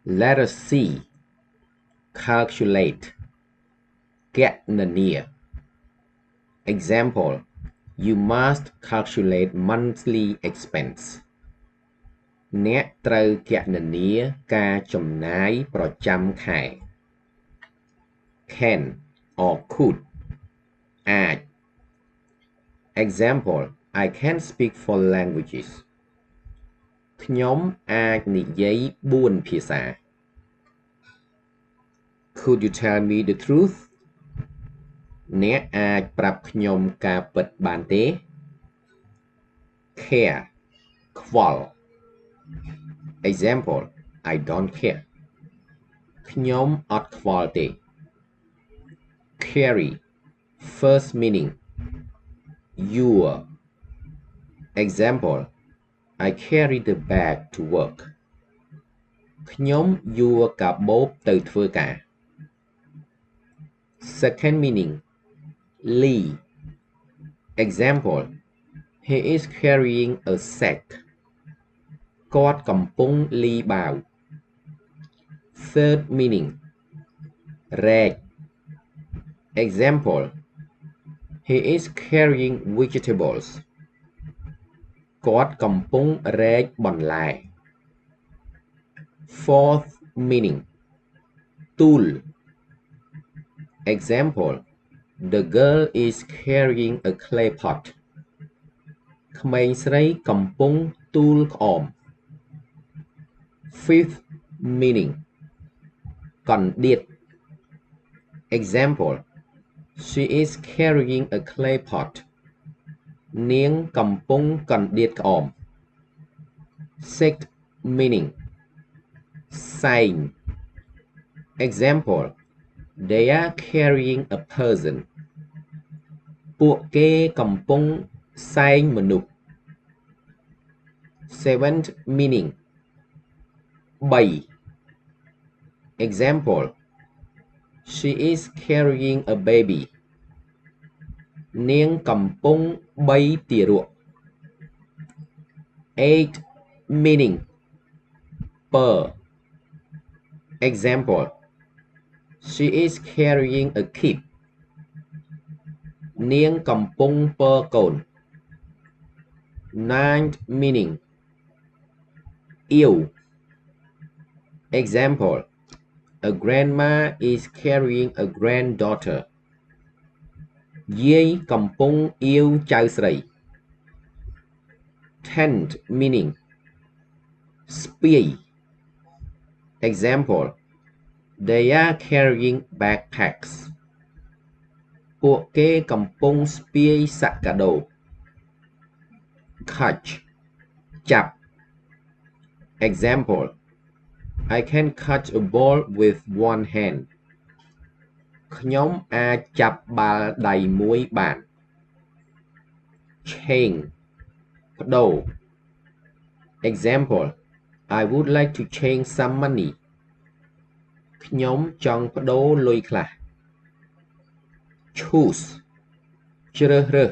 Letter C. Calculate. Get near. Example. You must calculate monthly expense. អ្នកត្រូវគណនាការចំណាយប្រចាំខែ Can or could អាច Example. I can speak 4 languages. ខ្ញុំអាចនិយាយ4ភាសា Could you tell me the truth? អ្នកអាចប្រាប់ខ្ញុំការពិតបានទេ Care ខ្វល់ Example. I don't care. ខ្ញុំអត់ខ្វល់ទេ Carry. First meaning. Your. Example. I carry the bag to work. ខ្ញុំយួរកាបូបទៅធ្វើការ Second meaning. Lee. Example. He is carrying a sack. គាត់កំពុងលីបាវ Third meaning. Rag. Example. He is carrying vegetables. គាត់កំពុងរែកបន្លែ Fourth meaning. Tool. Example. The girl is carrying a clay pot. ក្មេងស្រីកំពុងទូលក្អម Fifth meaning. កណ្ដៀត Example. She is carrying a clay pot. នាងកំពុងកណ្ដៀតក្អម Sixth meaning. Sign. Example. They are carrying a person. ពួកគេកំពុងសែងមនុស្ស Seventh meaning. 3. Example. She is carrying a baby. នាងកំពុងបីទារក Eight meaning. Per. Example. She is carrying a kid. នាងកំពុងពរកូន Ninth meaning. Ew. Example. A grandma is carrying a granddaughter. យាយកំពុងអៀវចៅស្រី Tenth meaning. Spy. Example. They are carrying backpacks. ពួកគេកំពុងស្ពាយសាក់កាដូ Catch. ចាប់ Example. I can catch a ball with one hand. ខ្ញុំអាចចាប់បាល់ដៃមួយបាន Change. ប្ដូរ Example. I would like to change some money. ខ្ញុំចង់ប្ដូរលុយខ្លះ Choose. ជ្រើសរើស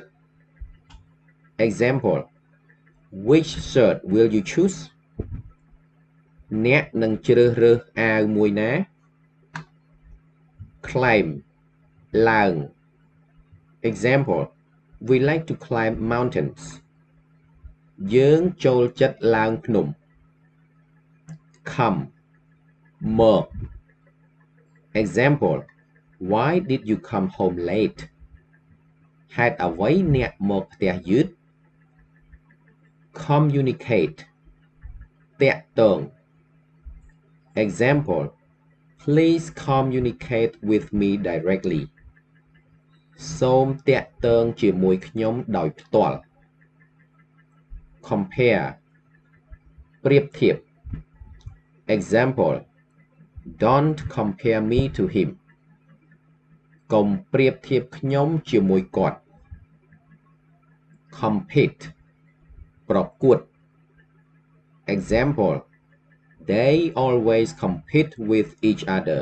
Example. Which shirt will you choose? អ្នកនឹងជ្រើសរើសអាវមួយណា Climb. ឡើង Example. We like to climb mountains. យើងចូលចិត្តឡើងភ្នំ Come. មក Example. Why did you come home late? ហេតុអ្វីអ្នកមកផ្ទះយឺត Communicate. ទាក់ទង Example. Please communicate with me directly. សូមទាក់ទងជាមួយខ្ញុំដោយផ្ទាល់ Compare. ប្រៀបធៀប Example. Don't compare me to him. កុំប្រៀបធៀបខ្ញុំជាមួយគាត់ Compete. ប្រកួត Example. They always compete with each other.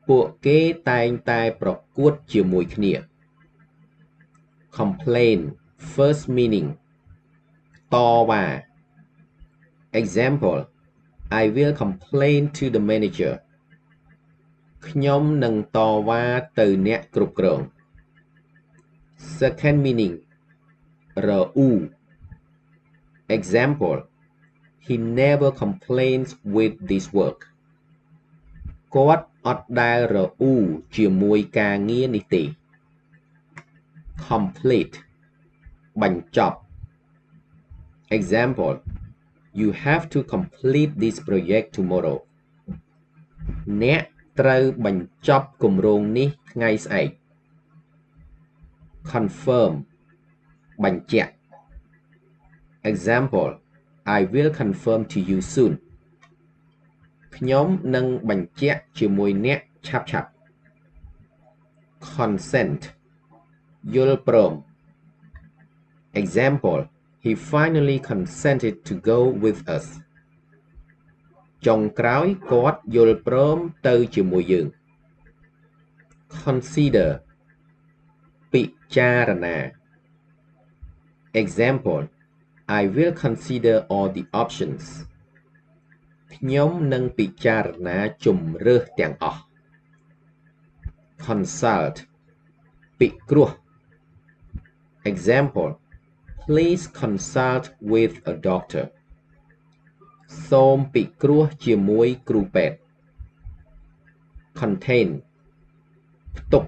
ពួកគេតែងតែប្រកួតជាមួយគ្នា Complain. First meaning. តវ៉ា Example. I will complain to the manager ខ្ញុំនឹងតវ៉ាទៅអ្នកគ្រប់គ្រង Second meaning រអ៊ូ Example He never complains with this work គាត់អត់ដែលរអ៊ូជាមួយការងារនេះទេ Complete បញ្ចប់ Example You have to complete this project tomorrow អ្នកត្រូវបញ្ចប់គម្រោងនេះថ្ងៃស្អែក Confirm បញ្ជាក់ Example I will confirm to you soon ខ្ញុំនឹងបញ្ជាក់ជាមួយអ្នកឆាប់ៗ Consent យល់ព្រម Example He finally consented to go with us ចុងក្រោយគាត់យល់ព្រមទៅជាមួយយើង Consider ពិចារណា Example I will consider all the options ខ្ញុំនឹងពិចារណាជម្រើសទាំងអស់ Consult ពិគ្រោះ Example Please consult with a doctor សូមពិគ្រោះជាមួយគ្រូពេទ្យ Contain ផ្ទុក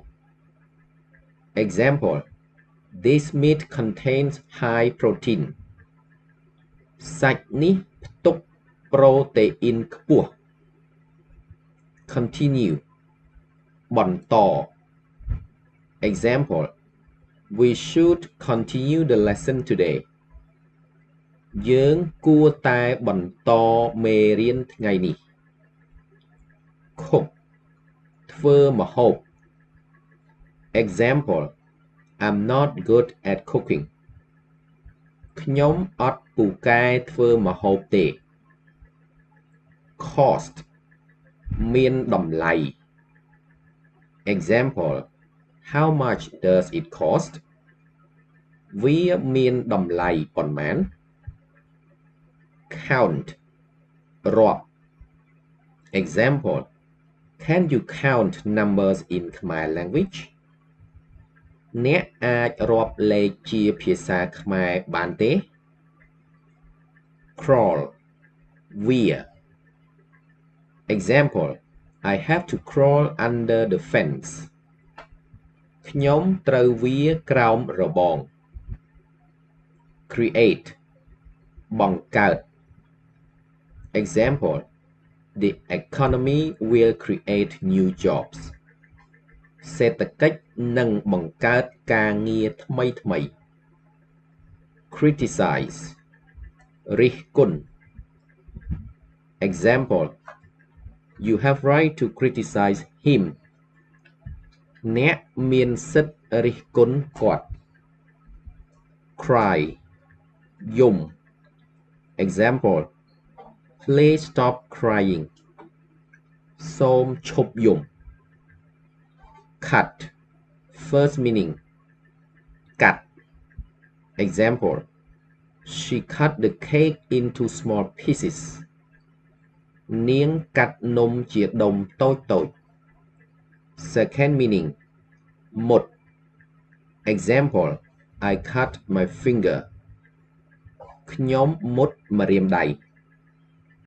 Example This meat contains high protein សាច់នេះផ្ទុកប្រូតេអ៊ីនខ្ពស់ Continue បន្ត Example We should continue the lesson today យើងគួរតែបន្តមេរៀនថ្ងៃនេះ Cook ធ្វើម្ហូប Example I'm not good at cooking ខ្ញុំអត់ពូកែធ្វើម្ហូបទេ Cost មានតម្លៃ Example How much does it cost វាមានតម្លៃប៉ុន្មាន Count រាប់ Example Can you count numbers in Khmer language អ្នកអាចរាប់លេខជាភាសាខ្មែរបានទេ Crawl វា Example I have to crawl under the fence ខ្ញុំត្រូវវារក្រោមរបង Create បង្កើត Example The economy will create new jobs សេដ្ឋកិច្ចនឹងបង្កើតការងារថ្មីៗ Criticize រិះគន់ Example You have right to criticize him អ្នកមានសិទ្ធិរិះគន់គាត់ Cry យំ Example Please stop crying សូមឈប់យំ Cut First meaning កាត់ Example She cut the cake into small pieces នាងកាត់នំជាដុំតូចៗ Second meaning មុត Example I cut my finger ខ្ញុំមុតម្រាមដៃ